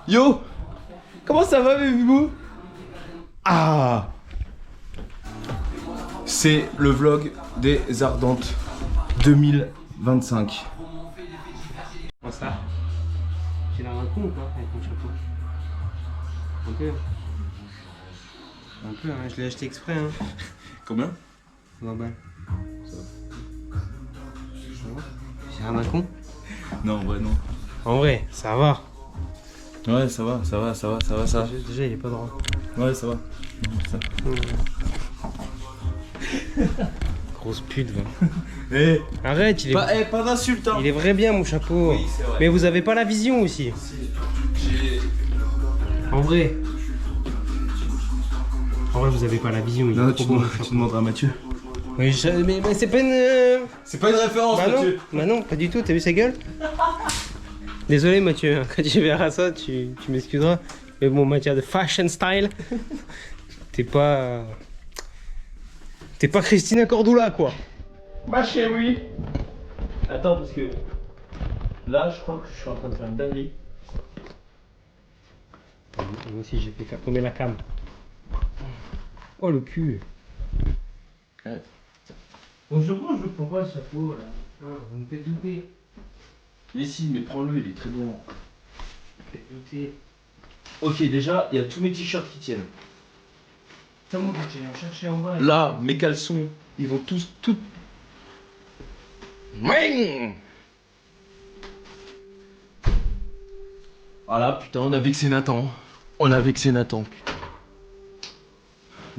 Yo, comment ça va, mes bibous? Ah, c'est le vlog des Ardentes 2025. Comment ça? Tu l'as un con ou pas avec mon chapeau? Un peu. Un peu, hein, je l'ai acheté exprès. Hein. Combien? 20 balles. J'ai un con? Non, en vrai, non. En vrai, ça va. Ouais, ça va. Déjà, il est pas droit. Ouais, ça va. Ça. Grosse pute, va. Eh, Arrête, il est... pas d'insulte, hein. Il est vrai bien, mon chapeau. Oui, c'est vrai. Mais vous avez pas la vision aussi. En vrai. En vrai, vous avez pas la vision. Il est Non, trop beau, mon chapeau. tu demanderas à Mathieu. Oui, mais c'est pas une... C'est pas une référence, Bah non, Mathieu. bah non, pas du tout, t'as vu sa gueule? Désolé Mathieu, hein, quand tu verras ça, tu m'excuseras. Mais bon, en matière de fashion style, t'es pas Christina Cordula, quoi. Ma chérie. Attends, parce que là, je crois que je suis en train de faire une dinguerie. Moi aussi, j'ai fait tomber la cam. Oh, le cul. Ouais. Bonjour, je prends pas ce chapeau, là. Ah, vous me faites douter. Mais si, mais prends-le, il est très bon. Vous me faites douter. Ok, déjà, il y a tous mes t-shirts qui tiennent. Comment tu vas chercher en bas? Là, mes caleçons, ils vont tous, tout. Voilà, putain, on a vexé Nathan. Putain.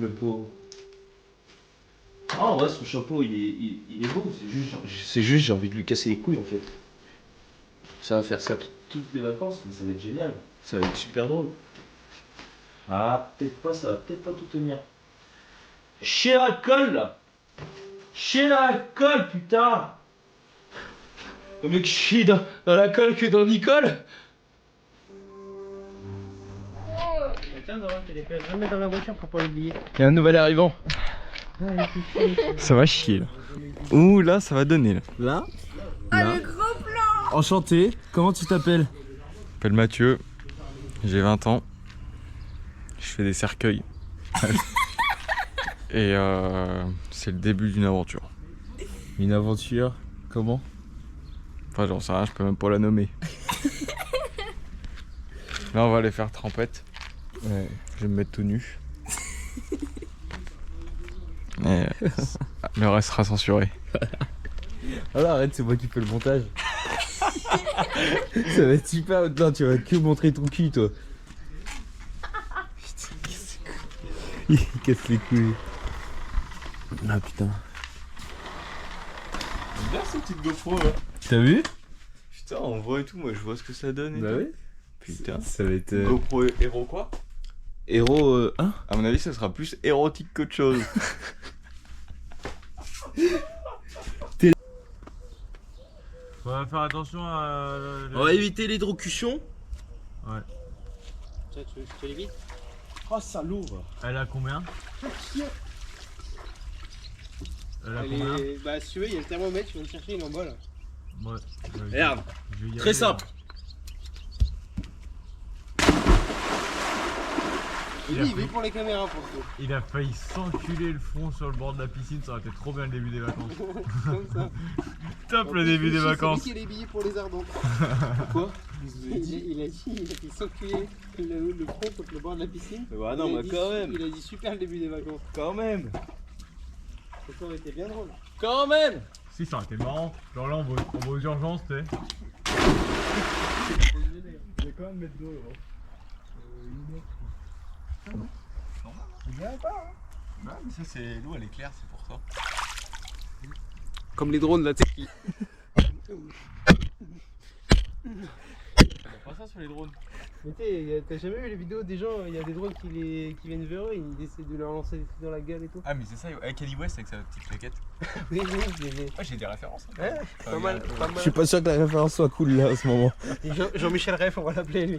Le pauvre. Ah ouais, son chapeau, il est beau. C'est juste, j'ai envie de lui casser les couilles, en fait. Ça va faire ça toutes les vacances, mais ça va être génial. Ça va être super drôle. Ah, peut-être pas, ça va peut-être pas tout tenir. Chier la colle, là. Chier dans la colle, putain. Le mec chie dans la colle que dans Nicole. Tiens, Dora, tu les fais jamais dans la voiture pour pas l'oublier. Il y a un nouvel arrivant. Ça va chier, là. Ouh, là, ça va donner, là. Là. Ah, le gros plan! Enchanté. Comment tu t'appelles? Je m'appelle Mathieu, j'ai 20 ans, je fais des cercueils. Et c'est le début d'une aventure. Une aventure. Comment? Enfin j'en sais rien, je peux même pas la nommer. Là on va aller faire trempette. Ouais. Je vais me mettre tout nu. Mais le reste sera censuré. Alors arrête, c'est moi qui fais le montage. Ça va être super. Non, tu vas que montrer ton cul, toi. Putain, il casse les couilles. Ah putain. J'aime bien ces petites GoPro là. T'as vu? Putain on voit et tout, moi je vois ce que ça donne et Bah tout. oui. Putain. Ça va être. GoPro héros quoi? Héros 1. À mon avis ça sera plus érotique qu'autre chose. On va faire attention à... On va éviter l'hydrocution. Ouais. Tiens, tu veux que je te l'évite? Oh, ça l'ouvre. Elle a combien? Elle a combien? Bah, si tu veux, il y a le thermomètre, tu vas le chercher, il est en bas là. Ouais. Regarde. Je vais y Très aller, simple. Il dit, il est pour les caméras pour toi. Il a failli s'enculer le front sur le bord de la piscine, ça aurait été trop bien le début des vacances. Comme ça. Top le début des vacances. C'est lui qui a les billets pour les ardents. Pourquoi? Il a dit, il a fait s'enculer le front contre le bord de la piscine. Bah non, Il a mais dit- quand même. Il a dit super le début des vacances. Quand même. Ça aurait été bien drôle. Quand même. Si ça aurait été marrant. Genre là on va aux urgences, tu sais. Je vais quand même mettre de l'eau. Ouais mais ça c'est l'eau elle est claire, c'est pour ça. Comme les drones là, tu sais. Pas ça sur les drones. Mais t'as jamais vu les vidéos des gens, il y a des drones qui viennent vers eux, ils essaient de leur lancer des trucs dans la gueule et tout. Ah mais c'est ça, avec Kanye West avec sa petite claquette. Oui, mais... Ouais j'ai des références. Ouais, pas mal, pas mal. Je suis pas sûr que la référence soit cool là en ce moment. Et Jean-Michel Reff, on va l'appeler lui.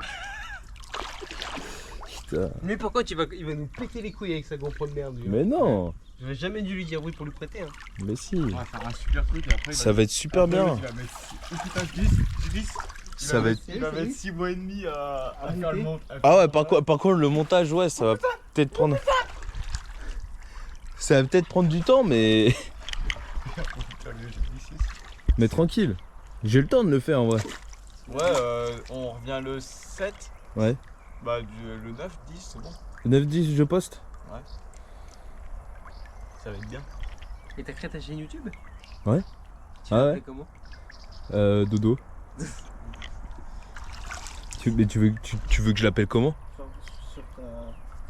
Putain. Mais pourquoi il va nous péter les couilles avec sa GoPro de merde lui. Mais non. J'aurais jamais dû lui dire oui pour lui prêter. Hein. Mais si. On va faire un super truc et après Ça va être super bien. Il va mettre... Oh putain je glisse. Ça va être... Il va mettre 6 mois et demi à faire le montage. Ah ouais, par contre, le montage, ouais, ça va peut-être prendre... Ça va peut-être prendre du temps, mais... Mais tranquille. J'ai le temps de le faire, en vrai. Ouais, on revient le 7. Ouais. Bah, le 9, 10, c'est bon. 9-10, je poste. Ouais. Ça va être bien. Et t'as créé ta chaîne YouTube? Ouais. Tu Ah l'as ouais. appelée comment? Dodo. Mais tu veux que je l'appelle comment?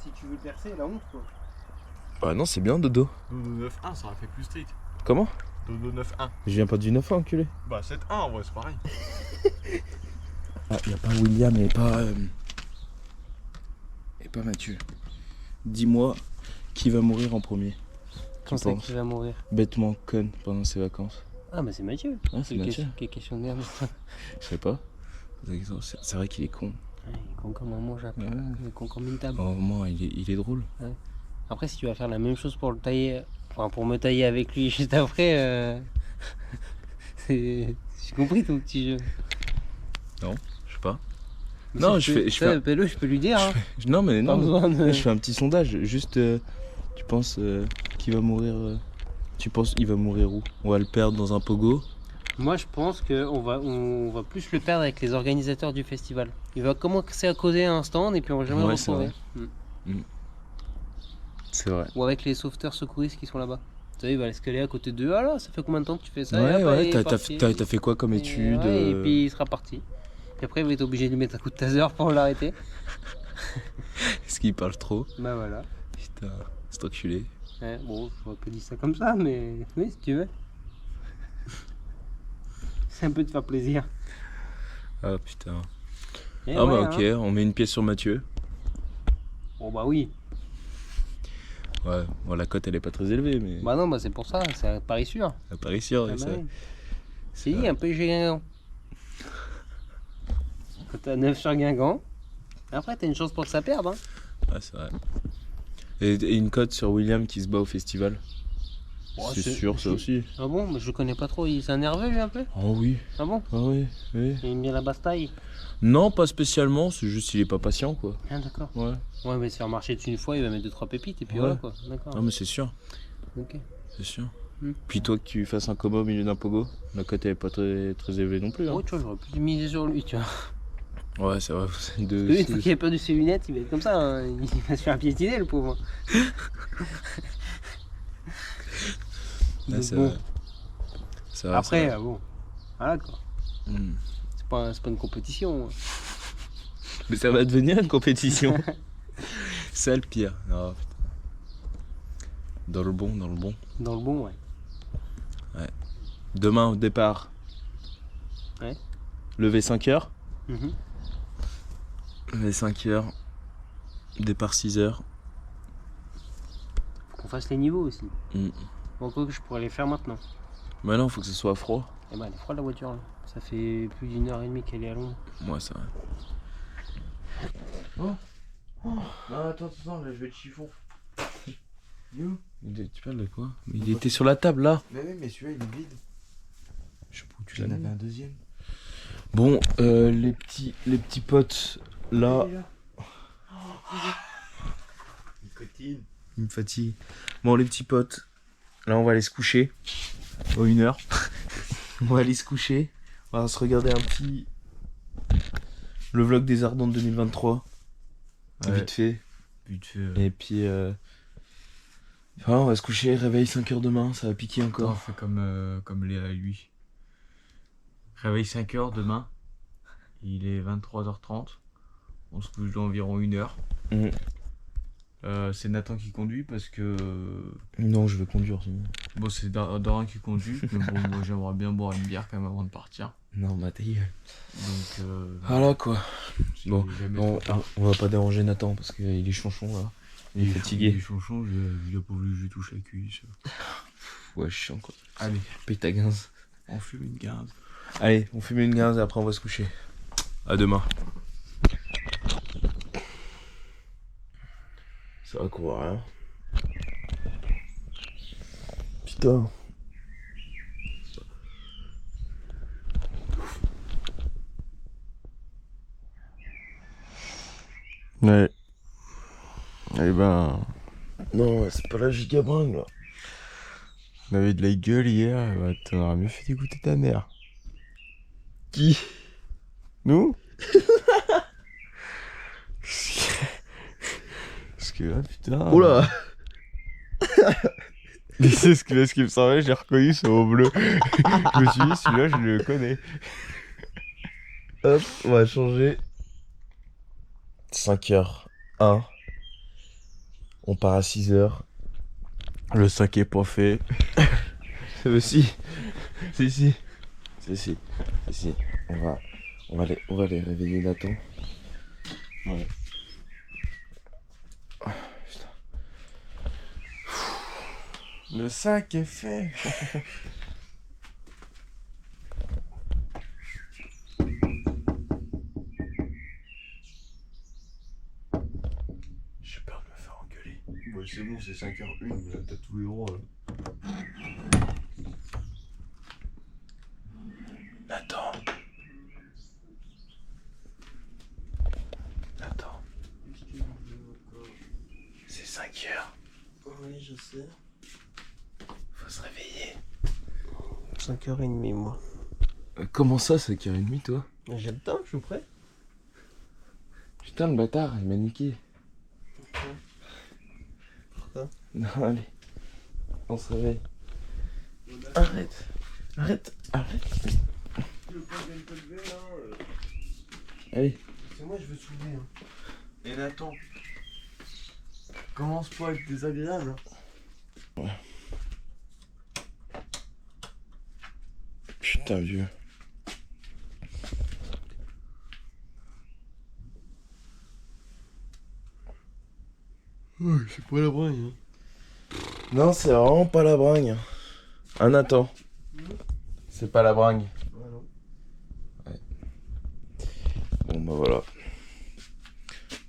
Si tu veux percer, la honte quoi. Bah non, c'est bien Dodo. Dodo 9-1, ça aurait fait plus strict. Comment? Dodo 9-1. Je viens pas du 9 ans, enculé. Bah, 7-1 en vrai, c'est pareil. Ah, y a pas William et pas... Et pas Mathieu. Dis-moi qui va mourir en premier. Quand c'est qui va mourir? Bêtement conne pendant ses vacances. Ah bah c'est Mathieu. Ah, c'est Mathieu. Quelle question de merde. Je sais pas. C'est vrai qu'il est con. Il est con comme un mange après. Ouais. Il est con comme une table. Au moins, il est drôle. Après si tu vas faire la même chose pour le tailler, enfin pour me tailler avec lui juste après, j'ai compris ton petit jeu. Non, je sais pas. Mais Non, si je tu fais... appelle-le, je peux lui dire. Hein. Non, mais Pas non. besoin de... Je fais un petit sondage. Juste, tu penses qu'il va mourir... Tu penses qu'il va mourir où? On va le perdre dans un pogo? Moi je pense qu'on va plus le perdre avec les organisateurs du festival. Il va commencer à causer à un stand et puis on va jamais le Ouais, c'est retrouver. C'est vrai. Ou avec les sauveteurs secouristes qui sont là-bas. Tu sais, il va l'escalader à côté d'eux. Ah là, ça fait combien de temps que tu fais ça? Et Ouais, hop, allez, ouais, parti. t'as fait quoi comme Et étude ouais, et puis il sera parti. Et après il va être obligé de lui mettre un coup de taser pour l'arrêter. Est-ce qu'il parle trop? Bah voilà. Putain, c'est enculé. Ouais, bon, j'aurais pas dit ça comme ça, mais oui, si tu veux. C'est un peu de faire plaisir. Ah putain. Et Ah ouais, bah ok, hein. on met une pièce sur Mathieu. Bon bah oui. Ouais, bon, la cote elle est pas très élevée, mais... Bah non, bah c'est pour ça, c'est un pari sûr. À Paris sûr, Ah ça... bah oui. Si, un peu Guingamp. Quand t'as 9 sur Guingamp, après t'as une chance pour que ça perde. Hein. Ouais, c'est vrai. Et une cote sur William qui se bat au festival. Oh, c'est sûr, ça aussi. Ah bon, mais je le connais pas trop, il s'est nerveux lui un peu. Oh oui. Ah bon? Ah oui, oui. Il aime bien la basse-taille. Non, pas spécialement, c'est juste qu'il est pas patient, quoi. Ah d'accord. Ouais. Ouais, mais se faire marcher dessus une fois, il va mettre 2-3 pépites et puis Ouais. voilà quoi. D'accord. Non, mais c'est sûr, Ok. c'est sûr. Hmm. Puis toi, que tu fasses un coma au milieu d'un pogo, la cote elle est pas très élevée non plus. Hein. Oh, tu vois, j'aurais pu miser sur lui, tu vois. Ouais, c'est vrai. Lui, une fois qu'il a peur de ses lunettes, il va être comme ça. Hein. Il va se faire piétiner, le pauvre. Ouais, c'est bon. vrai. C'est vrai, Après, c'est vrai. bon. Voilà quoi. Hmm. C'est pas une compétition. Hein. Mais ça va devenir une compétition. C'est le pire. Oh, putain. Dans le bon, dans le bon. Dans le bon, ouais. Demain au départ. Ouais. Lever 5h. Mhm. Lever 5h. Départ 6h. Faut qu'on fasse les niveaux aussi. Mm. Bon, quoi que je pourrais les faire maintenant. Mais non, faut que ce soit froid. Eh ben, elle est froide la voiture là. Ça fait plus d'1h30 qu'elle est à Londres. Ouais, c'est vrai. Non, attends, là, je vais le chiffon. Tu parles de quoi? Mais il était sur la table là. Mais oui, mais celui-là, il est vide. Je sais pas où tu J'en l'as avais mis. un deuxième. Bon, les petits potes là. Nicotine. Il me fatigue. Bon, les petits potes, là on va aller se coucher. Oh, 1h. On va aller se coucher. On va se regarder un petit. Le vlog des Ardentes 2023. Ouais. Vite fait. Vite fait. Et puis. Enfin, on va se coucher, réveil 5h demain, ça va piquer On encore. fait comme Léa et lui. Réveil 5h demain. Il est 23h30. On se couche dans environ 1h. Mhm. C'est Nathan qui conduit parce que. Non, je vais conduire. sinon. Bon, c'est Dorin qui conduit. Mais bon, moi j'aimerais bien boire une bière quand même avant de partir. Non, bah ta gueule. Donc. Voilà quoi. c'est Bon, jamais on, trop tard. on va pas déranger Nathan parce qu'il est chonchon là. Il est Il fatigué. est chonchon, il a pas voulu que je lui touche la cuisse. Ouais, chiant quoi. Allez, Paye ta 15. on fume une 15. Allez, on fume une 15 et après on va se coucher. À demain. Ça va courir rien. Putain. Ouais. Eh ben... Non, c'est pas la gigabringue, là. On avait de la gueule hier, bah, t'en aurais mieux fait d'écouter ta mère. Qui? Nous? Parce que là, putain... Oula. C'est ce qui me semblait, j'ai reconnu ce mot bleu. Je me suis dit, celui-là, je le connais. Hop, on va changer. 5h01. On part à 6h. Le 5 est pas fait. Si. Si. On va les réveiller, Nathan. Ouais. Oh, putain. Le 5 est fait. J'ai peur de me faire engueuler. Ouais, c'est bon, c'est 5h01, là, t'as tous les droits là. Attends. C'est 5h. Oui, je sais. Faut se réveiller. 5h30, moi. Comment ça, 5h30, toi? J'ai le temps, je suis prêt. Putain, le bâtard, il m'a niqué. Pourquoi? Non, allez. On se réveille. Arrête. Tu veux pas que je te lever là Allez. C'est moi, je veux soulever. Hein. Et Nathan, commence pas à être désagréable. Putain, vieux. Ouais, c'est pas la bringue. Non, c'est vraiment pas la bringue. Un Nathan. C'est pas la bringue. Ouais. Bon, bah voilà.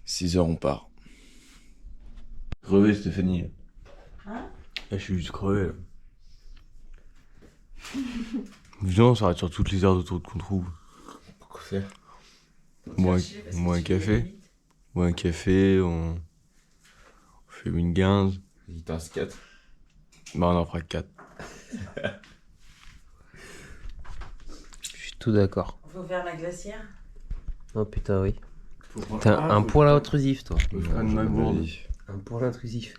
6h, on part. Crevé, Stéphanie. Hein? Là, je suis juste crevé. Là. Viens, on s'arrête sur toutes les aires d'autoroute qu'on trouve. Pourquoi faire? Moi, un café. Moi, un café, on fait une 15. Il t'en reste 4. Bah, on en fera 4. Je suis tout d'accord. Faut faire la glacière. Oh putain, oui. T'as un poil intrusif, toi. Un poil intrusif.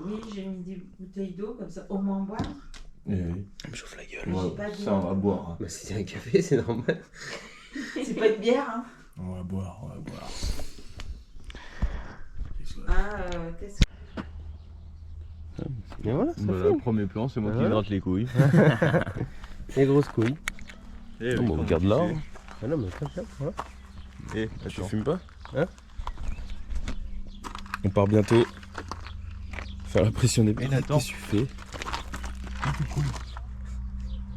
Oui, j'ai mis des bouteilles d'eau, comme ça, au moins boire. Oui. Me chauffe la gueule. J'ai pas Ça, on va boire. Hein. Bah, c'est un café, c'est normal. C'est pas une bière, hein. On va boire. Qu'est-ce que... Et voilà, ça Voilà, fait. premier plan, c'est moi Ah qui ouais. gratte les couilles. Les grosses couilles. Et bon, regarde là. Ah non, mais attends, voilà. Et Tu fumes pas? Hein? On part bientôt. Faire la pression des Mais Nathan. Qu'est-ce que tu fais?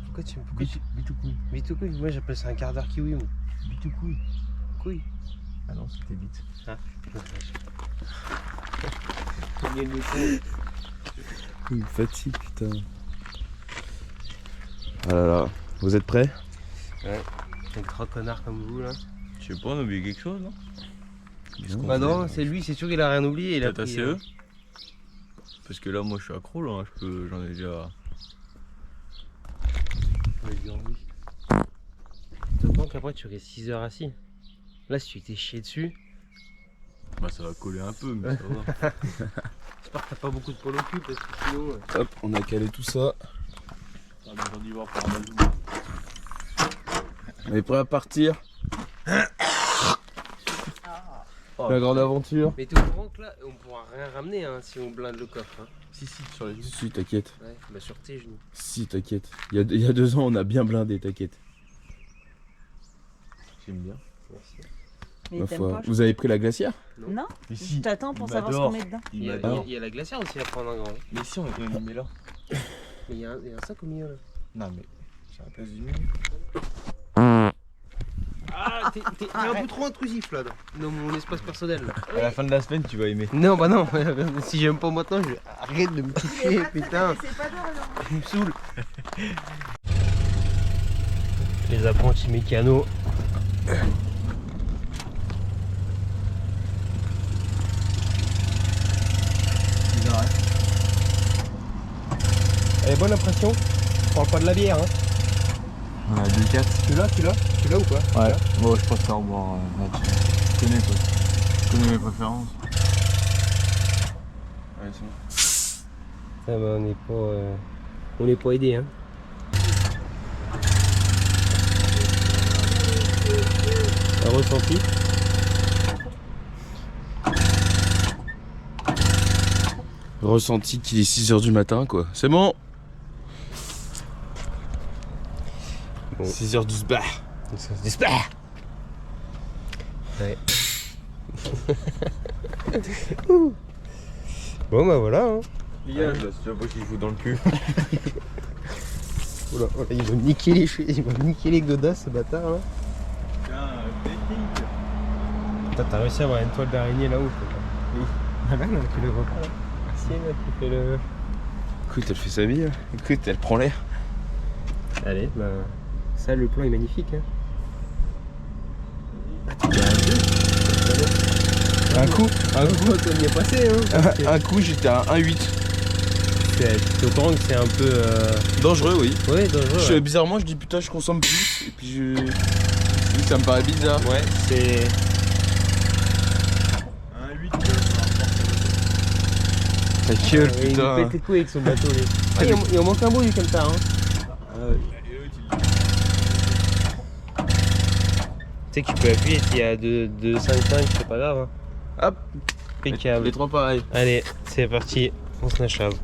Pourquoi tu Bite ou couille? Moi, j'appelle ça un quart d'heure kiwi, moi. Bite ou couille? Couille. Ah non, c'était bite. Il me fatigue, putain. Ah là là. Vous êtes prêts? Un trois connards comme vous, là. Je sais pas, on a oublié quelque chose, non? Bah non, c'est lui, c'est sûr qu'il a rien oublié. Il a Peut-être pris, ACE? Parce que là, moi, je suis accro, là. J'en ai déjà... Tu penses qu'après, tu restes 6 heures assis. Là, si tu t'es chié dessus, Bah, ça va coller un peu, mais ça va. j'espère que t'as pas beaucoup de pôle au cul, parce que sinon... Hop, on a calé tout ça. On est prêts à partir? La grande aventure. Mais t'es au courant que là, on pourra rien ramener hein, si on blinde le coffre. Hein. Si, sur les... Si, t'inquiète. Ouais, bah sur tes genoux. Si, t'inquiète. Il y a 2 ans, on a bien blindé, t'inquiète. J'aime bien. Mais Ma t'aimes foi. pas, je... Vous avez pris la glacière? Non? Mais Je t'attends pour il savoir ce m'adore. qu'on met dedans. Il y, a, m'adore. il y a la glacière aussi à prendre un grand. Mais si, on met là. Mais il y a un sac au milieu là. Non, mais... C'est la place du mur. Ah, t'es un peu trop intrusif là dans mon espace personnel là. À la fin de la semaine, tu vas aimer. Non, bah non, si j'aime pas maintenant, je arrête de me kiffer, putain. C'est pas d'or, non. Tu me saoules. Les apprentis mécanos. Elle est bonne l'impression. On parle pas de la bière, hein. On a 2-4. Tu l'as ou pas? Ouais. Bon, je préfère boire là-dessus. Tu connais toi. Tu connais mes préférences. Ouais, c'est bon. Ah bah, on n'est pas aidé, hein. Un ressenti. Ressenti qu'il est 6h du matin, quoi. C'est bon. Bon. 6h du sbar. Ouais. Bon bah voilà, hein. Les gars, si tu veux pas qu'il fout dans le cul. Oh là, il va niquer les godasses, ce bâtard là. Putain, t'as réussi à avoir une toile d'araignée là-haut. Ah là, tu le vois pas là. Si, là, tu fais le... Écoute, elle fait sa vie. Hein. Écoute, elle prend l'air. Allez, bah... Ça, le plan est magnifique, hein. Un coup, on y est passé, hein. un coup, j'étais à 1,8. T'es au courant que c'est un peu... Dangereux, oui. Ouais, dangereux. Bizarrement, je dis putain, je consomme plus. Et puis ça me paraît bizarre. Ouais, c'est... Un 8. Ta gueule, Il putain. nous pète les couilles avec son bateau, lui. Ah, il en manque un bout, lui, comme ça, hein. Tu sais que tu peux appuyer s'il y a 2,5,5, c'est pas grave, hein. Hop, Impeccable. les 3 pareils. Allez, c'est parti, on se nachave.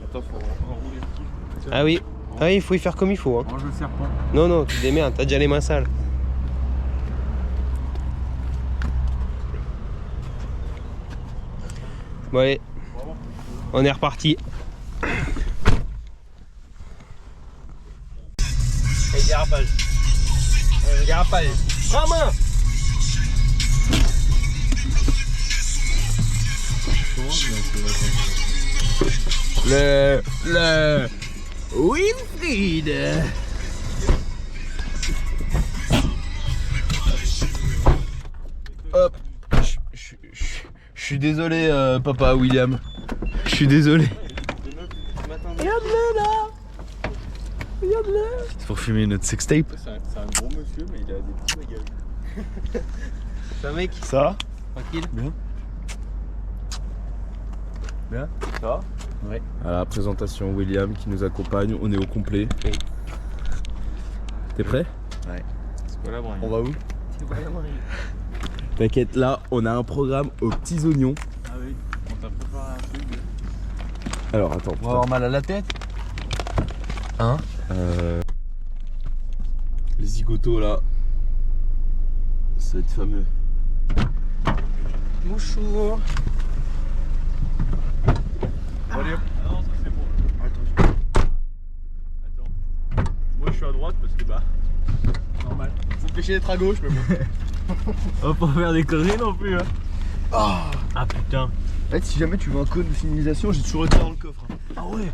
Attends, faut enrouler le truc. Ah oui, il faut y faire comme il faut, hein. Mange le serpent. Non, non, tu te démerdes, t'as déjà les mains sales. Bon allez, on est reparti. Et dérapage. Dérapage. Main. Le Winfried. Hop. Je suis désolé, papa William. Je suis désolé. Regarde-le là. Regarde-le. C'est pour filmer notre sextape. C'est un gros monsieur, mais il a des petits gueules. C'est un mec. Ça va? Tranquille. Bien. Bien. Ça va? Ouais. À la présentation, William qui nous accompagne. On est au complet. Oui. T'es prêt? C'est pas la bringue. On va où? T'inquiète, là, on a un programme aux petits oignons. Ah oui, on t'a préparé un truc. Alors, attends. On va avoir mal à la tête. Hein? Les zigotos là. Ça va être fameux. Bonjour. Allez hop. Ah non, ça c'est bon. Attends. Moi je suis à droite parce que bah. Normal. Faut pêcher d'être à gauche, mais bon. On va pas faire des conneries non plus, hein. Ah putain. En fait, si jamais tu veux un cône de signalisation, j'ai toujours été dans le coffre. Ah ouais.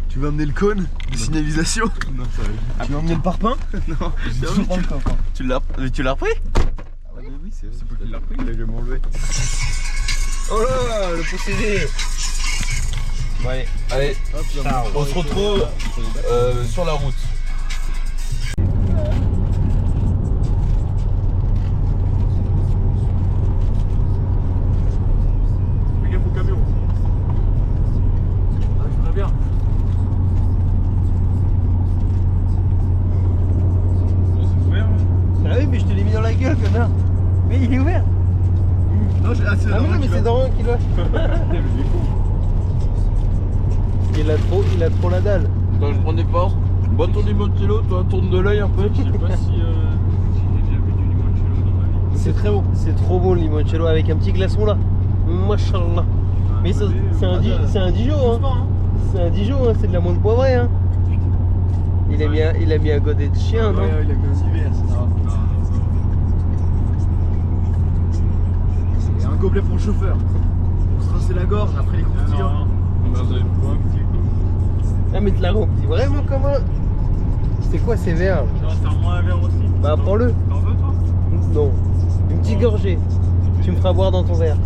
Tu veux amener le cône de signalisation? Non, ça va. Tu veux emmener le parpaing? Non, j'ai toujours dans le coffre. Tu l'as repris? Ah ouais, oui, c'est pas qu'il l'a repris, il a jamais enlevé. Oh là, le possédé. Bon allez. Allez, Hop, on se retrouve sur la route. Fais gaffe au camion. Ah, je ferais bien. Bon, c'est ouvert, hein. Ah oui, mais je te l'ai mis dans la gueule, connard. Mais il est ouvert. Non, c'est Ah mais non, mais c'est Dorian qui l'a. Il a trop la dalle. Attends, je prends des forces. Bois ton limoncello, toi, tourne de l'œil un peu. Je sais pas si j'ai déjà vu du limoncello dans ma vie. C'est très bon. C'est trop bon le limoncello avec un petit glaçon là. Machallah. Mais ça, c'est un Dijon, hein. C'est un Dijon, hein. C'est de la menthe poivrée, hein. Il a mis un godet de chien, non? Ouais, il a mis un hiver, c'est ça. Et un gobelet pour le chauffeur. Pour se rincer la gorge après les croustillants. Ah mais tu l'as rempli vraiment comme un... C'est quoi ces verres? Non, t'as moins un verre aussi. Bah prends-le. T'en veux toi? Non. Une petite gorgée. Tu me feras boire dans ton verre.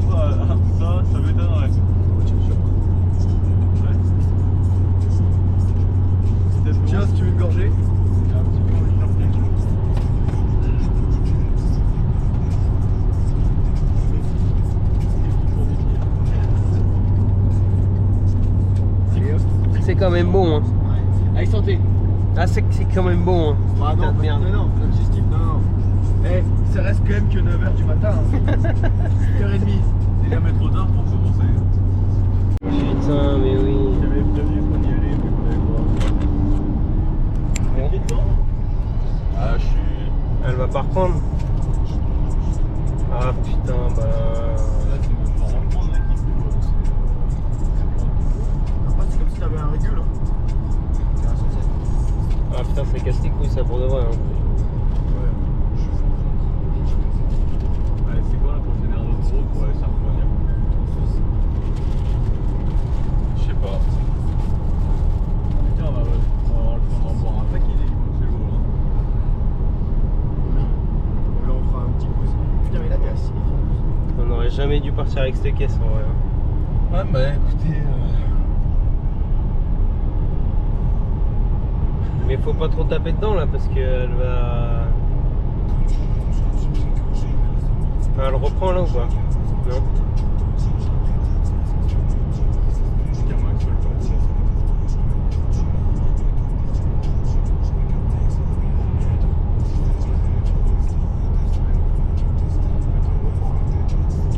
Ça m'étonnerait. Tiens, si tu veux une gorgée. J'ai un petit peu envie de faire quelque chose. C'est quand même bon. Hein. Allez, santé. Ah, c'est quand même bon. Hein. Ah Putain non, de merde. non, pas digestif, non. Eh, ça reste quand même que 9h du matin. Hein. 7h30. C'est jamais trop tard pour commencer. Putain, mais oui. J'avais prévenu qu'on y allait, mais Bon. Ah, je suis. Elle va pas reprendre. Ah putain, bah. Là, c'est même pas reprendre, là, qui fait. Après, c'est comme si t'avais un régule. Ah putain, c'est casse les couilles ça pour de vrai. Hein. Allez, c'est quoi la prochaine aire de gros pour aller ça revenir? Je sais pas. Putain, on va avoir le temps d'en boire un paquet, c'est lourd là. Là, on fera un petit coup. Putain, mais là, t'es assis. On aurait jamais dû partir avec cette caisse en vrai. Hein. Ouais, bah écoutez. Mais faut pas trop taper dedans là parce qu'elle va. Enfin, elle reprend là ou pas? Non.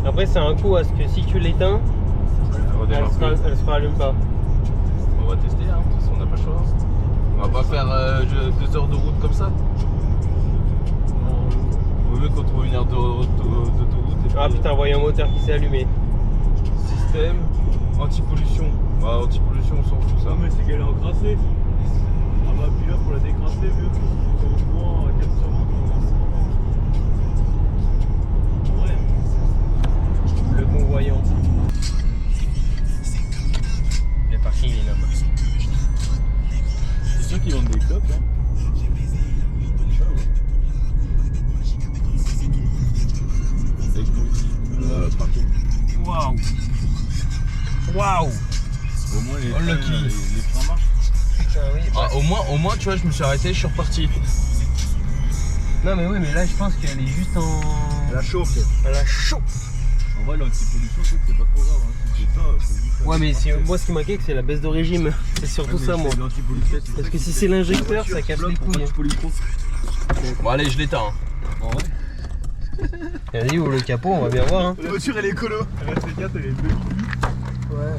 Après c'est un coup à ce que si tu l'éteins, elle se rallume pas. On va tester, hein, de toute façon on n'a pas le choix. On va pas faire 2 heures de route comme ça. Vaut mieux qu'on trouve une heure d'autoroute. Ah putain, voyons un moteur qui s'est allumé. Système, anti-pollution. Bah, anti-pollution, on s'en fout ça. Non, mais c'est qu'elle est encrassée. Ah bah, puis là, pour la décrasser, vieux, c'est au moins 420. Ouais. Le bon voyant. Le parking est là-bas. C'est sûr qu'ils vendent des clopes, hein. Waouh! Waouh! Au moins les, Oh, lucky. les freins marchent. Putain, oui. Ah, au moins, tu vois, je me suis arrêté, je suis reparti. Non, mais oui, mais là, je pense qu'elle est juste en. Elle a chaud, Elle a chaud! En vrai, l'antipollution, c'est pas trop grave. Hein. Si c'est ça, faut juste. Ouais, mais moi, ce qui m'inquiète, c'est la baisse de régime. C'est surtout ça, moi. Parce que si c'est l'injecteur, ça casse les couilles. Hein. Bon, allez, je l'éteins. En vrai. Vas-y, ouvre le capot, on va bien voir. Hein. La voiture, elle est écolo. La C4, elle est petite. Ouais.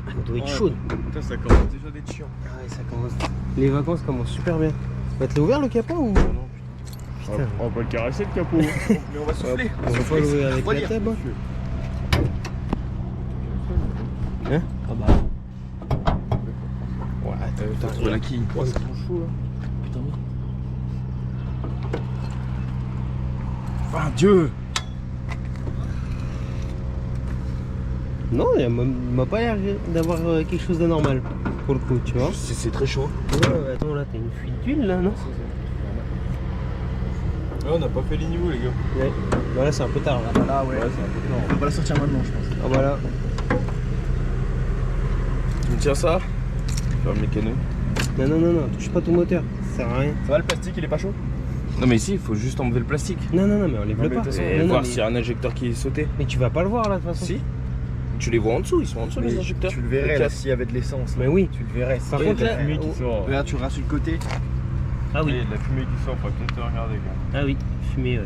Elle doit être chaude. Putain, ça commence déjà d'être chiant. Ah ouais, ça commence. Les vacances commencent super bien. Va te l'ouvrir le capot ou? Putain. On va pas le caresser le capot. Mais on va souffler. On va pas l'ouvrir avec la table. Hein? Ah bah. Ouais, T'as trouvé la quille. Ouais, c'est trop chaud là. Putain. Enfin, Dieu. Non, il m'a pas l'air d'avoir quelque chose d'anormal pour le coup, tu vois. C'est très chaud. Ouais, attends, là, t'as une fuite d'huile là, non? Ah, on n'a pas fait les niveaux, les gars. Ouais. Voilà, c'est un peu tard là. Ah ouais, c'est un peu tard. On va pas la sortir maintenant, je pense. Ah voilà. Tu me tiens ça? Faire le mécano. Non, touche pas ton moteur, ça sert à rien. Ça va, le plastique, il est pas chaud? Non, mais ici, il faut juste enlever le plastique. Non, mais enlève-le mais pas. de toute façon, Et Non, voir mais... s'il y a un injecteur qui est sauté. mais tu vas pas le voir là de toute façon. Si. Tu les vois en dessous, ils sont en dessous les injecteurs. Tu le verrais là s'il y avait de l'essence. Mais oui. Tu le verrais. Par Oui, contre, la là, fumée qui oh. sort. Regarde, tu regardes sur le côté. Ah oui. La fumée qui sort, faut peut-être te regarder, gars. Ah oui, fumée, ouais.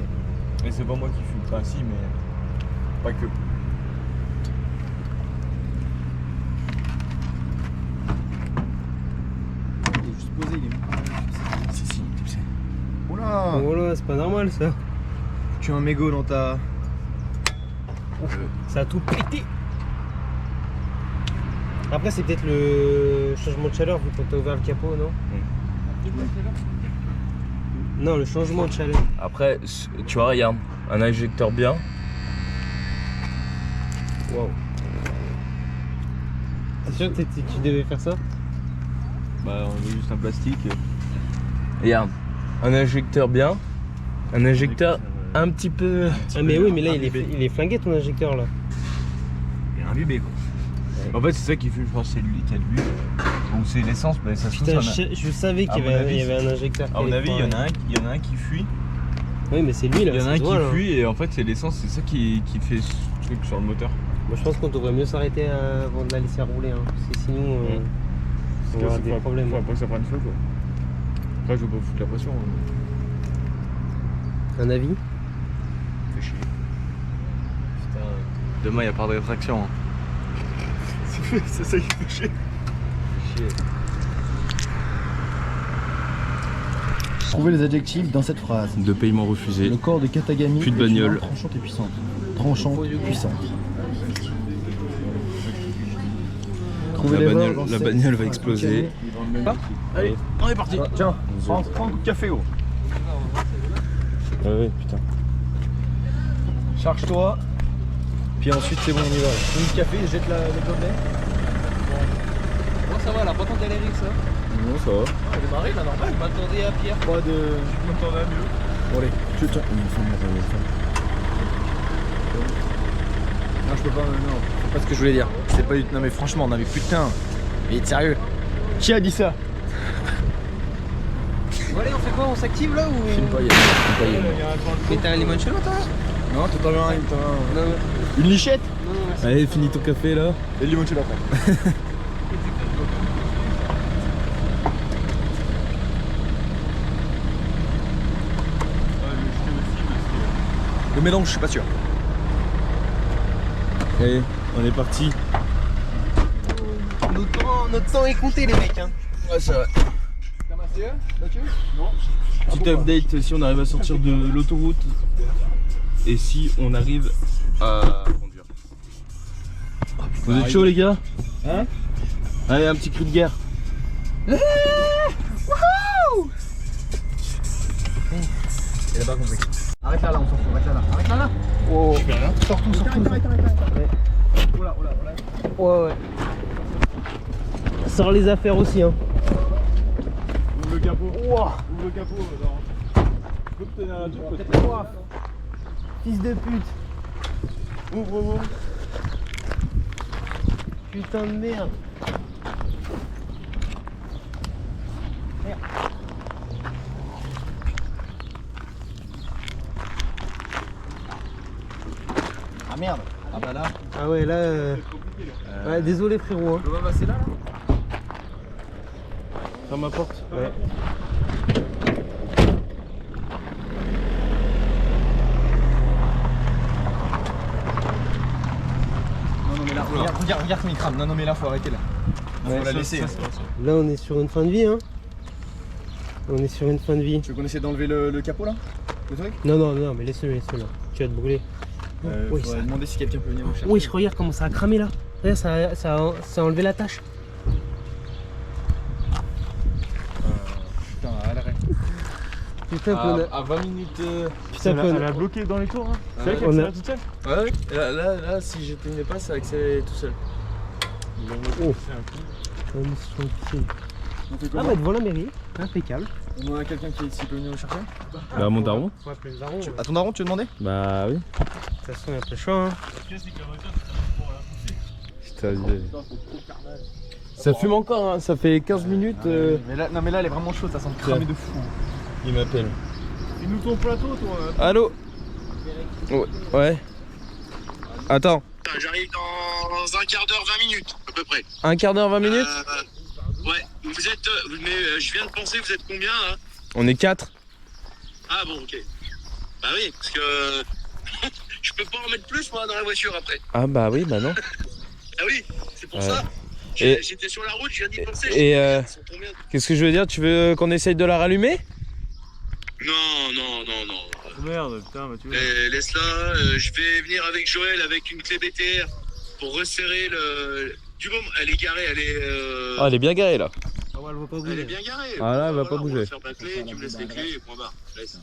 Et c'est pas moi qui fume. Enfin, si, mais. Pas que. Il est juste posé, il est. Si. Oula! Oh là, c'est pas normal ça. Tu as un mégot dans ta. Ça a tout pété. Après, c'est peut-être le changement de chaleur vu qu'on t'a ouvert le capot, non? Non, le changement de chaleur. Après, tu vois, regarde, un injecteur bien. Waouh. T'es sûr que tu devais faire ça? Bah, on met juste un plastique. Regarde, un injecteur bien. Un injecteur un petit peu. Ah mais oui, mais là il est flingué ton injecteur là. imbibé quoi. Ouais. En fait c'est ça qui fume, je pense, c'est lui qui a de l'huile. Ou c'est l'essence, mais ça se trouve. Putain, ça en a- je savais qu'il À y mon avait, avis, il y avait un injecteur. À mon avis, il y en a un qui fuit. Oui, mais c'est lui là. Il y en a un ça se voit, qui là. fuit et en fait c'est l'essence, c'est ça qui fait ce truc sur le moteur. Moi, je pense qu'on devrait mieux s'arrêter avant de la laisser rouler. Hein, parce que sinon, on va avoir des problèmes. Faut pas que ça prenne feu quoi. Après je veux pas foutre la pression. Un avis? Fait chier. Putain, demain il n'y a pas de rétraction. Hein. C'est ça qui fait chier. Trouvez les adjectifs dans cette phrase. De paiement refusé. Le corps de Katagami Plus de est une bagnole. arme tranchante et puissante. Tranchante, puissante. Trouvez les morts dans La cette bagnole va phrase. exploser. Allez, on est parti. Tiens, Prends un coup de café gros. Ah ouais, putain. charge-toi. Puis ensuite c'est bon, on y va. Une café, jette le gobelet. Bon, ça va, elle a pas tant galéré que ça. Non, ça va. Elle est marée là, normal. Je m'attendais à Pierre. Pas de. Je m'entendais mieux. Bon, allez, tiens, il y a une femme là-bas, il y a une femme. Non, je peux pas, non. C'est pas ce que je voulais dire. C'est pas du. Non, mais franchement, non, mais putain. Mais il est sérieux. Qui a dit ça? Bon, allez, on fait quoi? On s'active là ou. Filme pas, il y a une Mais t'as un limoncello toi? Non, t'en as un, t'en as un. Non, Une lichette? non, non. Allez, finis ton café là. Et le limoncello après. Le mélange, je suis pas sûr. Allez, on est parti. Notre temps est compté, les mecs. Hein. Ouais, c'est vrai. Petit update si on arrive à sortir de l'autoroute et si on arrive à conduire. Vous êtes chaud les gars? Hein? Allez, un petit cri de guerre. Il a pas compris. Arrête là, on s'en fout, arrête là. Arrête là. Oh. Je fais rien. Sors tout, sors tout. Oh là, oh là, oh là. Ouais, ouais. Sors les affaires aussi, hein. Ouvre le capot. Ouvre le capot. Je peux te tenir un truc peut-être. Fils de pute. Ouvre. Putain de merde. Ah merde. Ah bah là. Ah ouais, là. Ouais, désolé frérot. Hein. Le va passer là. Ferme ma porte. Ouais. Non mais là, regarde comme il crame. Non mais là faut arrêter là. Faut la laisser. Là, on est sur une fin de vie, hein. On est sur une fin de vie. Tu veux qu'on essaie d'enlever le capot là? Le truc? Non, non, non, mais laisse-le, laisse-le là. Tu vas te brûler. Oui, Faudrait ça. demander si quelqu'un peut venir nous chercher. Oui, je regarde comment ça a cramé là. Regarde, ça a enlevé la tâche. Putain, à l'arrêt. Putain, qu'on a... À 20 minutes. Putain, qu'on Elle a... a bloqué dans les tours. Hein. C'est vrai on qu'elle a- accélère toute seule. Ouais, là, si j'éteignais pas, ça accélérait tout seul. Oh. Ah bah devant la mairie, impeccable. On demande à quelqu'un qui peut venir nous chercher. Bah, mon daron. Faut appeler le daron. De À ton daron, tu veux demander? Bah oui. toute façon, il y a pas le choix. Hein. Putain, ça fume encore, hein. Ça fait 15 minutes. Mais là, non mais là elle est vraiment chaude, ça sent cramer de fou. Il m'appelle. Fais-nous ton plateau, toi. Allô? Ouais. Attends, J'arrive dans un quart d'heure, 20 minutes à peu près. un quart d'heure, 20 minutes? Ouais, vous êtes. Mais je viens de penser, vous êtes combien là? On est 4. Ah bon, ok. Bah oui, parce que je peux pas en mettre plus moi dans la voiture après. Ah bah oui, bah non. Ah oui, c'est pour Ouais. ça. Et- J'étais sur la route, je viens d'y penser. et, Ils sont combien? Qu'est-ce que je veux dire? Tu veux qu'on essaye de la rallumer? Non. Merde, putain, bah tu vois. Laisse-la, je vais venir avec Joël avec une clé BTR pour resserrer le. Du moment, elle est garée, elle est. Ah, elle est bien garée là. Ah ouais, elle va pas Elle est bouger. bien garée. Ah là, elle va Voilà, pas on bouger. va faire ma clé, tu me laisses les clés et point barre. Laisse.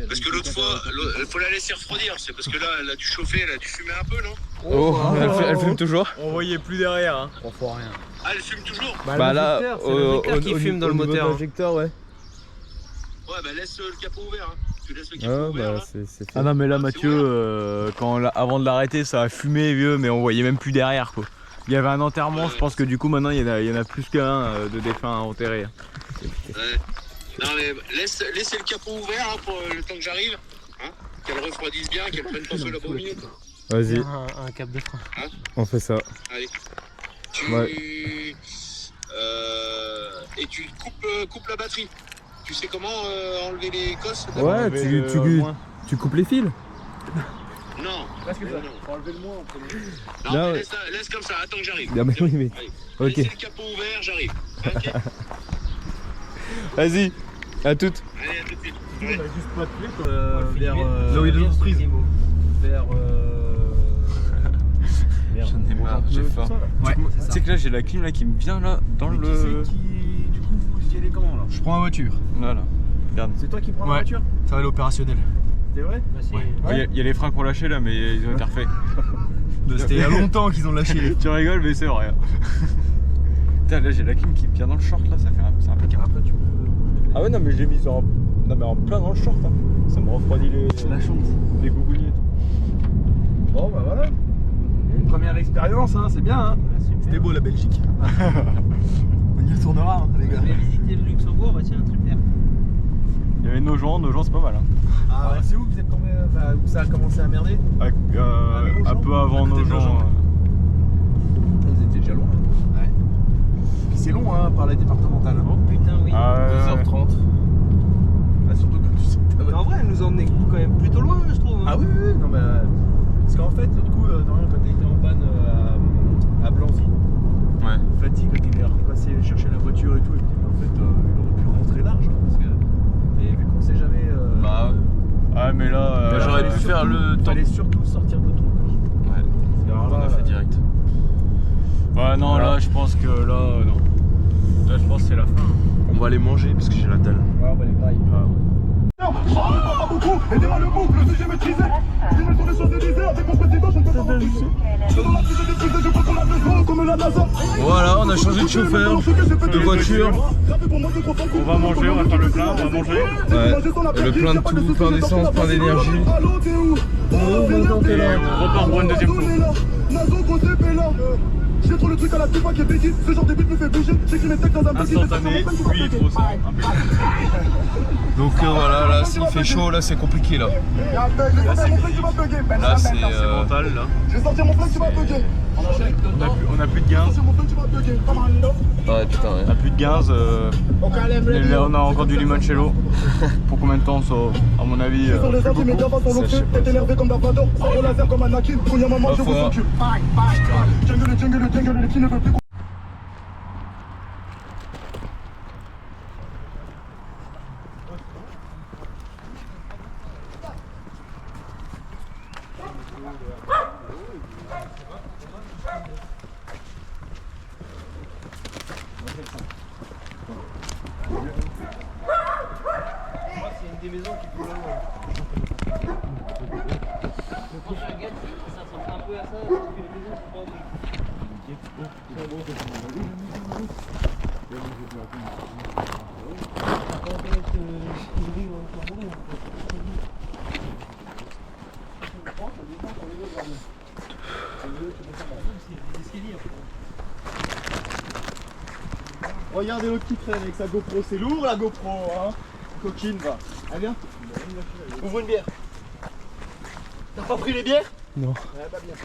Parce que l'autre fois, il faut la laisser refroidir. C'est parce que là, elle a dû chauffer, elle a dû fumer un peu, non? Oh, elle fume toujours. On voyait plus derrière. Hein. On fait rien. Ah, elle fume toujours? Bah là, c'est l'injecteur qui fume dans le niveau de moteur. Hein. l'injecteur, ouais. Ouais, Ouais, bah laisse le capot ouvert. Hein. Tu laisses le capot ouvert. Là. c'est fait. Ah non mais là Ah, Mathieu, avant de l'arrêter ça a fumé vieux, mais on voyait même plus derrière quoi. Il y avait un enterrement, je pense que du coup maintenant il y en a plus qu'un de défunts enterrés. Ouais. Non mais laissez le capot ouvert hein, pour le temps que j'arrive. Hein, qu'elle refroidisse bien, qu'elle prenne pas feu la bobine. Vas-y, Un cap de frein. on fait ça. Allez. Et tu coupes la batterie. Tu sais comment enlever les cosses Ouais, tu coupes les fils. Non. Parce que ça, non. faut enlever le moins en premier. Non, Là, mais ouais. laisse comme ça, attends que j'arrive. Ah bah oui, mais. Allez. Ok. Laissez le capot ouvert, j'arrive. Ok. Vas-y, à toutes. Allez, à tout de suite. On a Ouais. juste pas de clé quoi. Vers. Là où il y a de l'entreprise. Vers. J'en ai marre, j'ai faim. Ouais, Tu sais que là j'ai la clim là qui me vient là dans le. Du coup, vous y allez comment là? Je prends la voiture. Voilà. Regarde. C'est toi qui prends la Ouais. voiture? Ça va aller opérationnel. C'est vrai? Il y a les freins qu'on lâchés là, mais ils ont été refaits. C'était il y a longtemps qu'ils ont lâché. Tu rigoles, mais c'est vrai. Putain, là j'ai la clim qui me vient dans le short là, c'est impeccable. Après, tu peux. Ah ouais, non, mais je l'ai mise en plein dans le short. Hein. Ça me refroidit La chance. les gougouilles et tout. Bon, bah voilà. Une première expérience, hein, c'est bien. Hein. C'était beau la Belgique. On y retournera, hein, les gars. On va visiter le Luxembourg, bah tiens, super. Il y avait Nogent c'est pas mal. Hein. Ah, c'est où que vous êtes tombé, où ça a commencé à merder? Un peu avant À côté de Nogent. Nogent. Vous étiez déjà loin. Hein. Ouais. Puis c'est long hein, par la départementale. Hein. Oh putain, oui. Ah ouais. 2h30. Bah, surtout comme tu sais. Mais en vrai, elle nous a emmené quand même plutôt loin, je trouve. Hein. Ah oui, oui, non, mais. Parce qu'en fait, l'autre coup, Dorian, quand t'étais en panne à Blanzy, Ouais. fatigue, quand il est repassé chercher la voiture et tout, il me dit, mais en fait, il aurait pu rentrer large. Hein, parce que. Et vu qu'on sait jamais. Bah ouais. Ah mais là. J'aurais pu faire le temps. Fallait surtout sortir de ton. Ouais. Alors On là, a fait direct. Ouais, non, Voilà. là je pense que là, non. Là je pense que c'est la fin. Hein. On va aller manger parce que j'ai la dalle. Ouais, on va les grailler. Ah ouais. Aidez-moi le boucle, le sujet maîtrisé. Je mets sur les Champs-Élysées avec mon président, je ne peux pas m'empêcher. Je suis dans la prise de détruite, je crois qu'on a besoin comme la NASA. Voilà, on a changé de chauffeur, de voiture. On va manger, on va faire le plein, on va manger. Ouais, et le plein de tout, plein d'essence, plein d'énergie. Et on repart pour une deuxième fois. J'ai trop le truc à la pipa qui est bégui. Ce genre de beat me fait bouger. J'écris mes textes dans un petit. Instantané, puis trop ça. Donc voilà, là s'il fait chaud, là c'est compliqué là. Là c'est Mental là. Je vais sortir mon flingue, tu vas bugger. On a plus de gains. Sortir mon flingue, tu vas bugger. Ouais putain ouais. On a plus de gains. Et là, on a encore du limoncello. Pour combien de temps ça? À mon avis. Sur les arts, mes gars sont l'octave. T'es énervé comme Darvador. Sans laser comme Anakin. Quand y'a maman, je vous encule. Jungle, qui ne veut plus. C'est une des maisons qui peut loin. Quand tu regardes, ça ressemble un peu à ça, parce que les maisons sont pas horribles. Regardez l'autre qui traîne avec sa GoPro, c'est lourd la GoPro, hein. Coquine, va. Allez, viens. Ouvre une bière. T'as pas pris les bières? Non. Ouais, bah bien.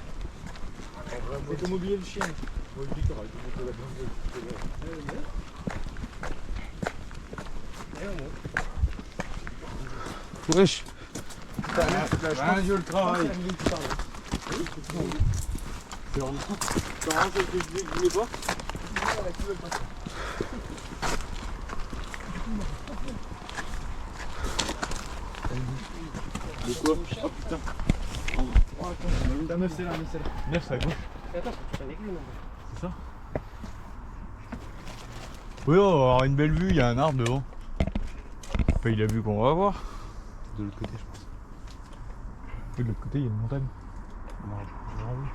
C'est comme oublier le chien. Wesh. Je le travail. La meuf c'est là, Neuf, c'est à gauche. Attends, c'est avec lui, C'est ça? Oui, on va avoir une belle vue, il y a un arbre devant. C'est pas la vue qu'on va avoir. De l'autre côté, je pense. Oui, de l'autre côté, il y a une montagne. Un arbre, je vois, oui.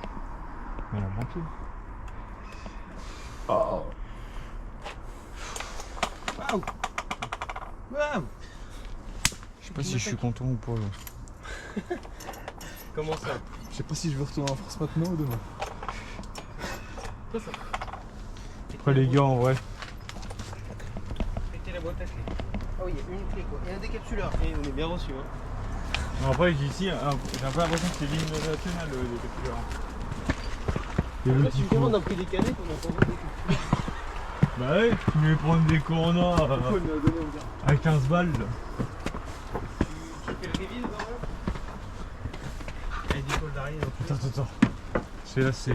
Mais la montagne. Je sais pas si je suis content ou pas là. Comment ça? Je sais pas si je veux retourner en France maintenant ou demain. Après les gars en vrai. Mettez la boîte à clé. Ah oui, il y a une clé quoi. Et un décapsuleur. Et on est bien reçu hein. Non, après ici, j'ai un peu l'impression que c'est l'hymne national des capteurs. Il y a le petit Tu me fond. demandes un prix des canettes, on a pas vu. Bah ouais, tu veux prendre des coronas Pourquoi il me l'a donné au gars? à 15 balles là. Tu fais le révis dedans là? Avec du col d'arrière. Attends. C'est là, c'est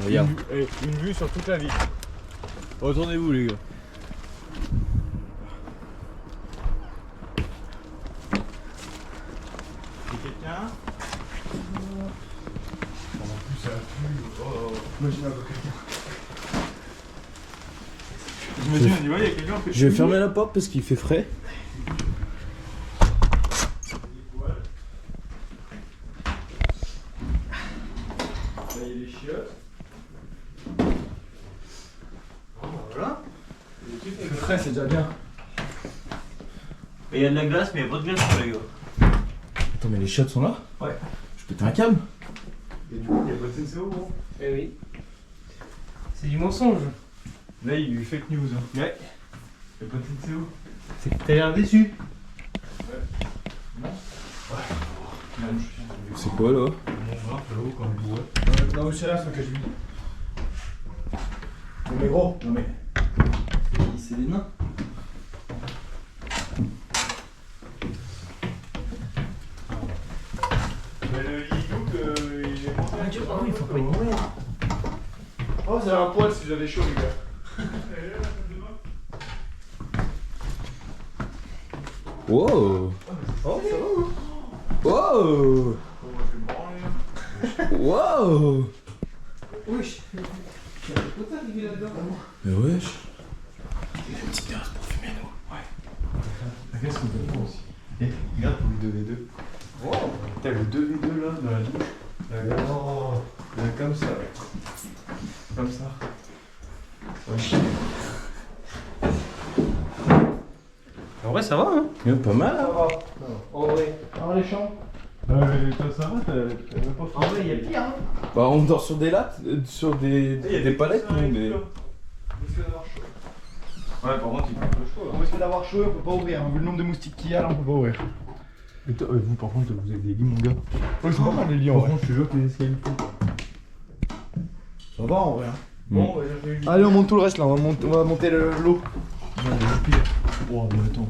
Regarde. une vue sur toute la ville. Retournez-vous les gars. C'est quelqu'un? En plus ça pue. Oh. Imagine un peu quelqu'un. J'imagine, on y va, il y a quelqu'un qui fait. Je vais fermer la porte parce qu'il fait frais. Là, il y a les chiottes. Voilà. Il fait frais, c'est déjà bien. Et il y a de la glace, mais il n'y a pas de glace pour les gars. Attends, mais les chiottes sont là? Ouais. Je pète un câble. Et du coup, il n'y a pas de CNCO, gros. Eh oui. C'est du mensonge. Là, il y a eu fake news. Hein. Ouais. Il n'y a pas de CNCO. C'est que t'as l'air déçu. C'est quoi là? Mon bras, là-haut, quand il boit. Non, mais c'est là ce que j'ai vu. Non, mais gros, non mais. C'est des nains. Mais le Ligouk, il est monté. Ah oui, faut pas y mourir. Oh, c'est un poil si j'avais chaud, les gars. Wow! Oh, ça va, hein? Wow! Wow! Oui. Mais wesh! Il y a une petite terrasse pour fumer, nous. Ouais. Qu'est-ce qu'on peut faire aussi? Eh, regarde pour le 2v2. Oh, t'as le 2v2 là dans la douche. Oh, comme ça. Comme ça. Ouais. En vrai, ça va hein. Pas mal, hein? En vrai. Alors les champs? Toi ça va, t'as pas En vrai, il y a pire hein. Bah, on dort sur des lattes, sur des palettes, nous, mais. Ouais, par contre, il fait un peu chaud On risque d'avoir chaud, on peut pas ouvrir. Hein. Vu le nombre de moustiques qu'il y a là, on peut pas ouvrir. Et toi, vous par contre, vous avez des lits, mon gars. Ouais, c'est pas mal les lits en Par vrai. contre, je te jure que les escaliers. Ça va en vrai. Hein. Bon, j'ai eu Allez, on monte tout le reste là, on va monter l'eau. Oh, mais attends.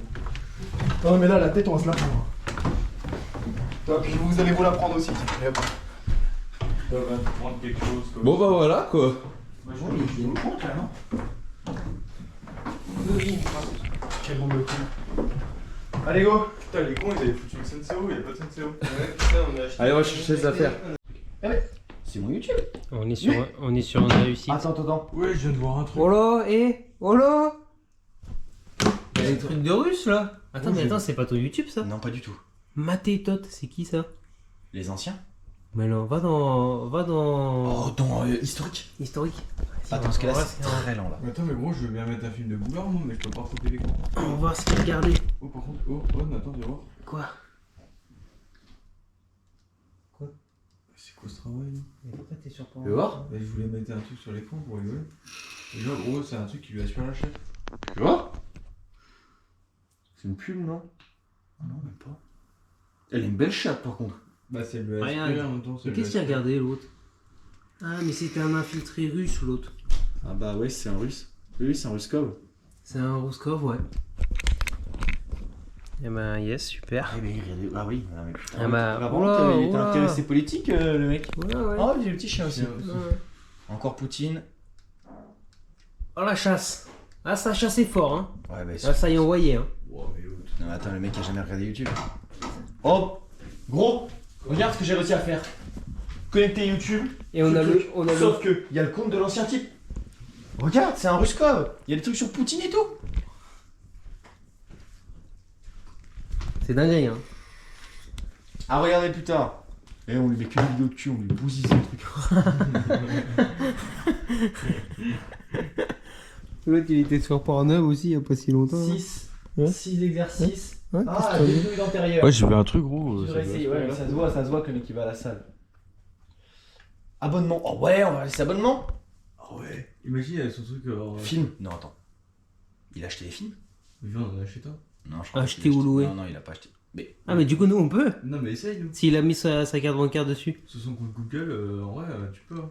Non, mais là, la tête, on va se la prendre. Ah, puis vous allez vous la prendre aussi. Et hop. Ça va te prendre quelque chose. Quoi. Bon, bah voilà, quoi. Il y a une compte là, non? Quel bon de con. Allez, go! Putain, les cons, ils avaient foutu une CNCO, il n'y a pas de CNCO. Allez, on va chercher des affaires. C'est mon YouTube! On est sur une réussite. Attends. Ouais, je viens de voir un truc. Oh là, oh là. Il y a des trucs de russe là. Attends, mais attends, c'est pas ton YouTube ça? Non, pas du tout. Matétot, c'est qui ça? Les anciens? Mais non, va dans. Oh, dans historique. Historique. Attends, parce que là, on va c'est voir très lent là. Mais attends, mais gros, je veux bien mettre un film de boulard, moi, mais je peux pas sauter l'écran. on va voir ce qu'il a regardé. Oh, par contre, oh, attends, viens voir. Quoi? C'est quoi ce travail là? Mais pourquoi t'es sur Tu veux voir? Je voulais mettre un truc sur l'écran pour rigoler. Et genre, gros, c'est un truc qui lui assure la chaîne. Tu vois? C'est une pub, non? Non, même pas. Elle a une belle chatte, par contre. Bah, c'est le Rien, SPR en même temps. Mais qu'est-ce qu'il a regardé l'autre? Ah, mais c'était un infiltré russe l'autre. Ah bah ouais, c'est un russe. Oui, c'est un ruskov. C'est un Rouskov, ouais. Eh ben, yes, super. Ah, mais ah oui, mais putain. Ah bah, Vraiment, oula, il était oula. intéressé politique, le mec. Ouais, ouais. Oh, j'ai le petit chien aussi. Ouais. Encore Poutine. Oh la chasse. Ah, ça chasse est fort, hein. Ouais, bah, Ah, ça y est envoyé, hein. Non, mais attends, le mec a jamais regardé YouTube. Oh, gros, regarde ce que j'ai réussi à faire. Connecter YouTube. Et on a le. Sauf que il y a le compte de l'ancien type. Regarde, c'est un Ruskov. Il y a des trucs sur Poutine et tout. C'est dingue, hein. Ah, regardez plus tard. Et on lui met que des vidéos de cul, on lui bousille ce truc. L'autre, il était sur Pornhub aussi il y a pas si longtemps. 6. Ouais. 6 exercices. Ouais, Ah, qu'est-ce que deltoïde antérieur. Ouais, j'ai fait un truc gros. Tu devrais essayer, ouais, mais ça se voit que le mec il va à la salle. Abonnement. Oh ouais, on va laisser abonnement. Ah ouais. Imagine son truc. Film. Non, attends. Il a acheté des films? Viens, on en a acheté toi. Non, je crois Acheté qu'il a ou loué? Non, il a pas acheté. Mais Ah, mais du coup, nous, on peut. Non, mais essaye, nous. S'il a mis sa carte bancaire dessus. Sur son compte Google, en vrai, tu peux. Hein.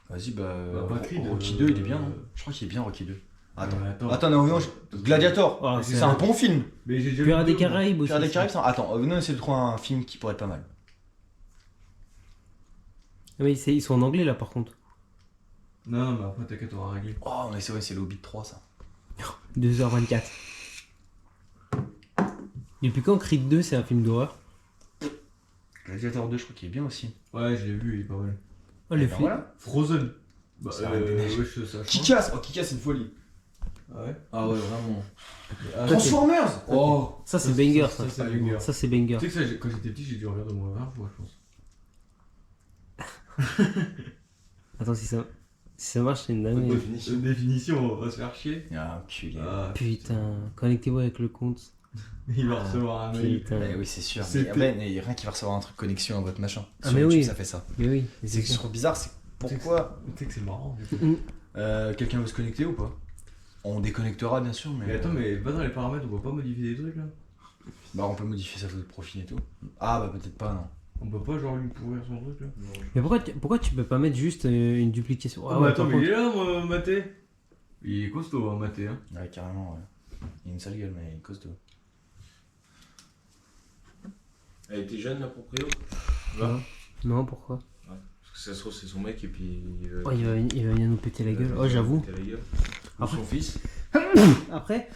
vas-y, bah. Bah, pas Creed, Rocky 2, il est bien, non? Je crois qu'il est bien, Rocky 2. Attends. Ouais, Attends, non, Gladiator. Ah, c'est un bon film. Mais j'ai déjà Pirates vu des Caraïbes aussi. Pirates des Caraïbes, attends, venons essayer de trouver un film qui pourrait être pas mal. Ah, mais ils sont en anglais là par contre. Non, mais après, t'inquiète, on va régler. Oh, mais c'est vrai, c'est le Hobbit 3, ça. 2h24. Depuis quand Creed 2 c'est un film d'horreur? Gladiator 2, je crois qu'il est bien aussi. Ouais, je l'ai vu, il est pas mal. Oh, les Ben films. voilà. Frozen. Bah, C'est la Reine des Neiges. ouais, ça change. Kick-Ass, oh, Kick-Ass, c'est une folie. Ah ouais. Ah ouais, vraiment. Ah, Transformers. Oh, Ça c'est banger ça. c'est banger. Ça c'est banger. Tu sais que ça, quand j'étais petit, j'ai dû regarder au moins 20 fois, je pense. Attends, si ça marche, c'est une dinguerie. Définition, on va se faire chier. Ah, enculé. Ah, Putain, connectez-vous avec le compte. il va recevoir un mail. Putain. Bah oui, c'est sûr. C'était- Mais rien qui va recevoir un truc connexion à votre machin. Ah, Sur mais YouTube, oui. ça fait ça. Mais oui. C'est que sur bizarre, c'est pourquoi Tu sais que c'est marrant. quelqu'un veut se connecter ou pas? On déconnectera bien sûr, mais. Mais attends, mais va dans les paramètres, on peut pas modifier des trucs là. Bah, on peut modifier sa photo de profil et tout. Ah, bah peut-être pas, non. On peut pas genre lui pourrir son truc là. Mais pourquoi tu peux pas mettre juste une duplication? Ah, mais attends, mais il est là, moi, Maté. Il est costaud, hein, Maté. Hein. Ouais, carrément, ouais. Il a une sale gueule, mais il est costaud. Elle était jeune la proprio? Non, pourquoi? Parce que ça se trouve c'est son mec et puis Oh, il va venir nous péter la gueule. Oh, j'avoue. Péter la gueule. Ou Après- son fils. Après,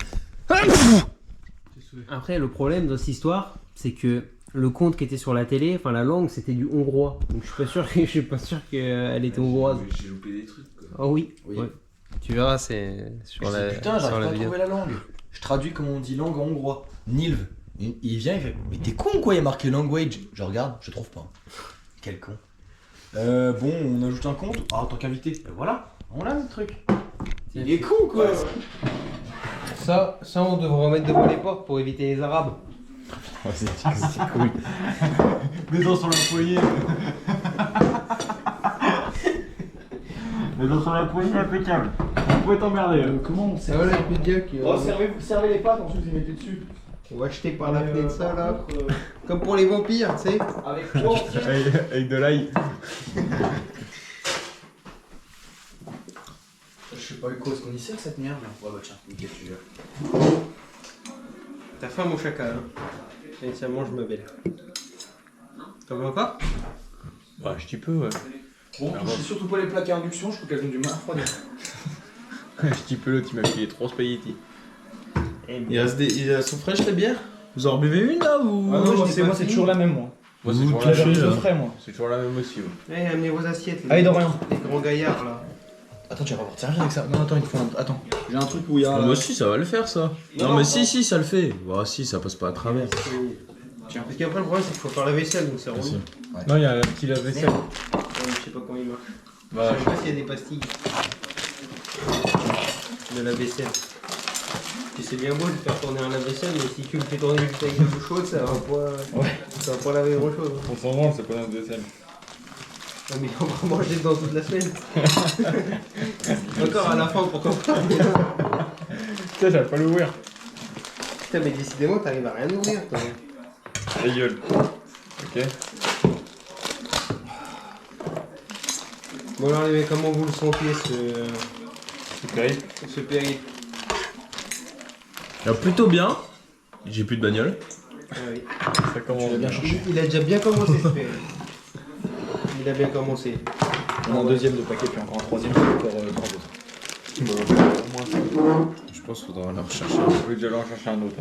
C'est souhait. Après, le problème dans cette histoire, c'est que le compte qui était sur la télé, enfin la langue, c'était du hongrois. Donc je suis pas sûr qu'elle était hongroise. J'ai loupé des trucs quoi. Oh oui. Oui. Ouais. Tu verras, c'est sur Je dis, la putain, sur j'arrive la pas à vidéo. trouver la langue. Je traduis comme on dit langue en hongrois. Nilv. Il vient, il fait. Mais t'es con quoi, il y a marqué language. Je regarde, je trouve pas. Quel con. Bon, on ajoute un compte. Ah, en tant qu'invité. Ben voilà, on a le truc. Il est con quoi. Ça, on devrait remettre devant les portes pour éviter les arabes. C'est cool. Les dents sur la poignée. Les dents sur la poignée, impeccable. On pourrait t'emmerder. Comment on sait Ah voilà, le pédia qui Oh, servez les pâtes, ensuite vous les mettez dessus. on va acheter par la fenêtre ça là. Comme pour les vampires, tu sais. Avec quoi? Avec de l'ail. Je sais pas quoi, est-ce qu'on y sert cette merde là? Ouais, bah tiens, nickel, tu veux. T'as faim mon chacal, hein. Et ça mange ma belle. T'en veux encore? Bah, je t'y peux, ouais. Bon, touchez surtout pas les plaques à induction, je crois qu'elles ont du mal à refroidir. Je t'y peux, l'autre, il m'a filé 3 spaghettis. Il reste son fraîche la bière? Vous en buvez une là ou? Ah non, moi c'est toujours la même, moi. Moi, Vous c'est toujours, touchez, la même. là. frais, moi. C'est toujours la même aussi, ouais. Eh, amenez vos assiettes. Allez, Dorian. Les grands gaillards là. Attends, tu vas pas partir avec ça. Non, attends, il te faut un. Attends, j'ai un truc où il y a. Moi aussi, ça va le faire ça. Non, mais si, ça le fait. Bah, si, ça passe pas à travers. Tiens. Parce qu'après, le problème, c'est qu'il faut faire la vaisselle, donc c'est relou. Merci. Non, il y a un petit lave-vaisselle. Je sais pas comment il marche. Bah, Je sais pas s'il y a des pastilles. De la vaisselle. Puis c'est bien beau de faire tourner un lave-vaisselle, mais si tu le fais tourner juste avec de l'eau chaude, ça va pas. Ouais. Ça va pas laver grand chose. on s'en branle, c'est pas notre vaisselle. Non, mais on va manger dedans toute la semaine. Encore à la fin, pourquoi pas. Putain, j'arrive pas à l'ouvrir. Putain, mais décidément, t'arrives à rien ouvrir, toi. Ta gueule. Ok. Bon, alors, les mecs, comment vous le sentiez C'est terrible. ce périple? Alors, plutôt bien. J'ai plus de bagnole. Ah oui. Ça commence bien. Il a déjà bien commencé ce périple. Il a bien commencé. On a un deuxième de paquet, puis encore un troisième, puis encore 3 autres. Je pense qu'il faudra en rechercher un. Je vais déjà aller en chercher un autre.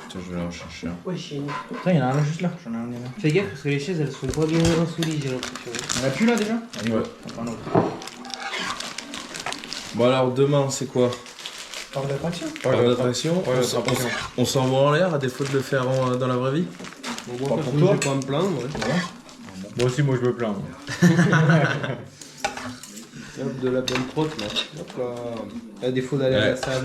Tiens, je vais en chercher un. Ouais, chienne. Putain, il y en a un là juste là. J'en ai un là. Fais gaffe parce que les chaises elles sont pas bien insoulies, j'ai l'impression. Il y en a plus là déjà? Allez, Ouais. encore un autre. Bon, alors demain, c'est quoi? Parle d'attraction. Parc d'attraction. Ouais, l'attraction. On s'envoie en l'air à défaut de le faire dans la vraie vie. Bon, Pas moi, pour je toi. vais pas me plaindre. Ouais. Moi aussi, moi je me plains. Hop, de la bonne trotte là. Hop là. À défaut d'aller à la salle.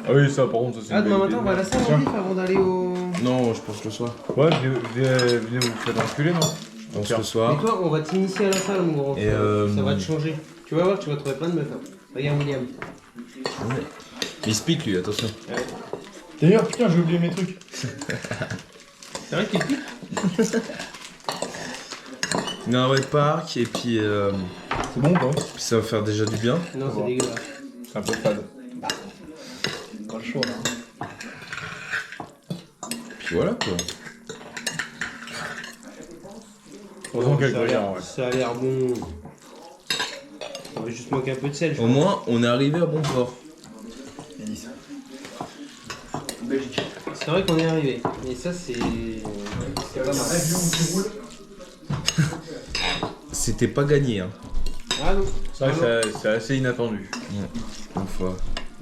Ah oui, ça, par contre, ça c'est. Ah, demain matin, on va à la salle en vif avant d'aller au. Non, je pense le soir. Ouais, venez vous faire enculer, non? Je pense le Mais soir. toi, on va t'initier à la salle, mon grand. Et Ça va te changer. Tu vas voir, tu vas trouver plein de meufs. Hein. Regarde William. Il se pique lui, attention. D'ailleurs, putain, j'ai oublié mes trucs. C'est vrai qu'il pique. Non, ouais, parc, et puis C'est bon quoi? ça va faire déjà du bien. Non, c'est dégueulasse. C'est un peu fade. Pas le choix là. Puis voilà quoi. Heureusement qu'elle ça, a peut l'air, rien, ouais. ça a l'air bon. Ça va juste manquer un peu de sel, je Au pense. moins, on est arrivé à bon port. C'est vrai qu'on est arrivé. Et ça, c'est. C'est pas mal. C'était pas gagné, hein. Ah non. C'est vrai que c'est assez inattendu. Une fois.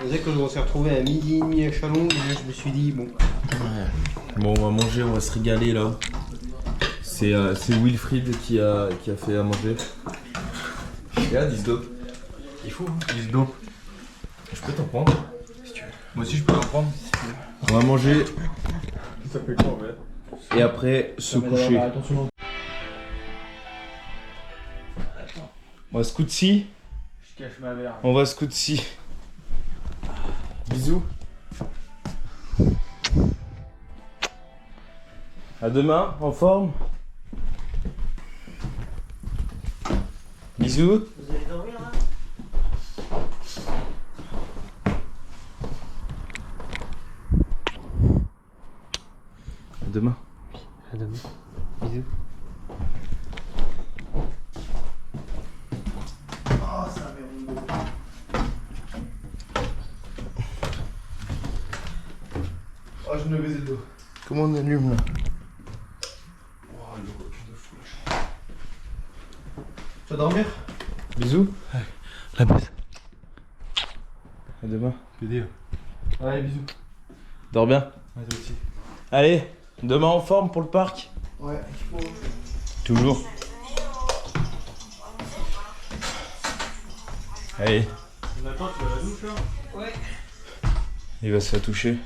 On sait que quand on s'est retrouvé à midi et demi à Chalon, je me suis dit, bon. Bon, on va manger, on va se régaler là. C'est Wilfried qui a fait à manger. Regarde, il se dope. Il faut, il se dope. Je peux t'en prendre. Moi aussi, je peux en prendre. On va manger Ça fait quoi, ouais? et après se coucher. Attention. On va se coucher. Je cache ma verre. On va se coucher. Bisous. À demain, en forme. Bisous. Vous allez dormir là? À demain. À demain. Bisous. Oh, je me baisais le dos. Comment on allume là? Tu vas dormir? Bisous. La baisse. À demain. PD. Allez, bisous. Dors bien. Ouais, toi aussi. Allez, demain en forme pour le parc. Ouais, Toujours. Allez, Nathan, tu vas à la douche là? Ouais. il va se faire toucher.